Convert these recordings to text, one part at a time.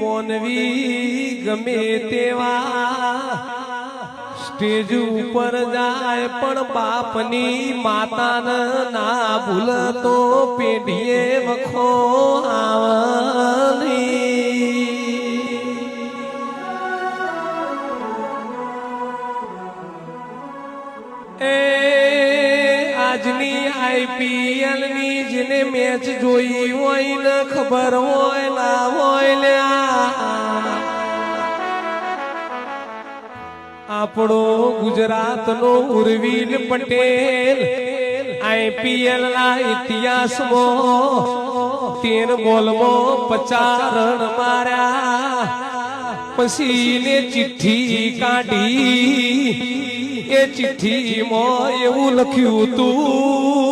મોનવી ગમે તેવા સ્ટેજ ઉપર જાય પણ બાપની માતાને ના ભૂલતો પેઢીએ વખો આવની એ આજની આઈપીએલ ની જેને મેચ જોઈ હોય ને ખબર હોય ના હોય લ્યા આપણો ગુજરાતનો ઉર્વિલ પટેલ આઈપીએલ ના ઇતિહાસમાં 13 બોલમાં 50 રન માર્યા પછી ને ચિઠ્ઠી કાઢી એ ચિઠ્ઠીમાં એવું લખ્યું તું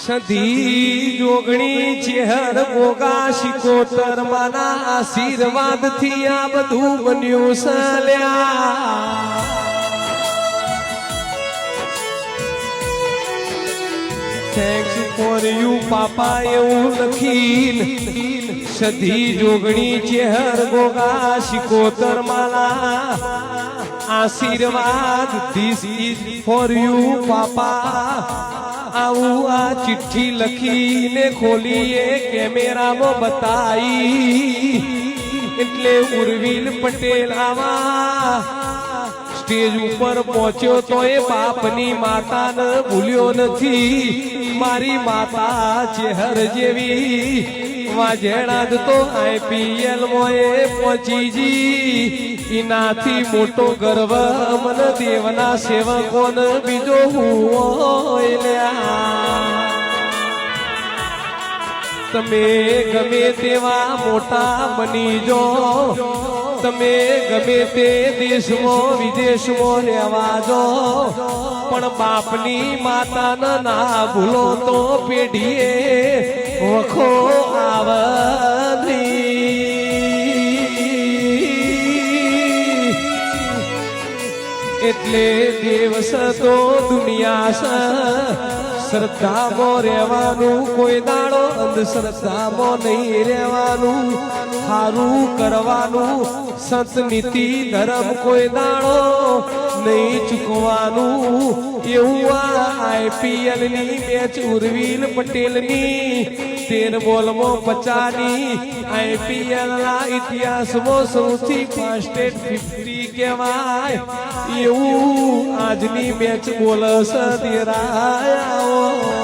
સધી જોગણી ચેહર ગોગા શિકોતર માના આશીર્વાદ થી આ બધું બન્યું સલ્યા થેન્ક્સ ફોર યુ પાપા એવું લખીને સધી જોગણી ચેહર ગોગા શિકોતર માલા આશીર્વાદ ધીસ ઇઝ ફોર યુ પાપા આવું આ ચિઠ્ઠી લખીને ખોલીએ કેમેરામાં બતાઈ એટલે ઉર્વિલ પટેલ આવા સ્ટેજ ઉપર પહોંચ્યો તો એ બાપની માતાને ભૂલ્યો નથી મારી માતા ચેહર જેવી વાજેણા જ તો આઈપીએલ માં એ પહોંચી જી એનાથી મોટો ગર્વ મન દેવના સેવકોને બીજો હોય તમે ગમે તેવા મોટા બની જો તમે ગમે તે દેશમાં વિદેશમાં રહેવા જો પણ બાપની માતાને ના ભૂલો તો પેઢીએ વખો આવની એટલે દેવસ તો દુનિયા શ્રદ્ધામાં રહેવાનું કોઈ દાડો અંધશ્રદ્ધામાં નહીં રહેવાનું સારું કરવાનું સંત નીતિ ધર્મ કોઈ દાડો નહીં ચૂકવાનું એવું આ આઈપીએલ ની મેચ ઉર્વિલ પટેલ ની 13 બોલમાં 50 ની આઈપીએલ ના ઇતિહાસમાં સૌથી ફાસ્ટેસ્ટ 50 કહેવાય એવું આજની મેચ બોલસ તેરાયા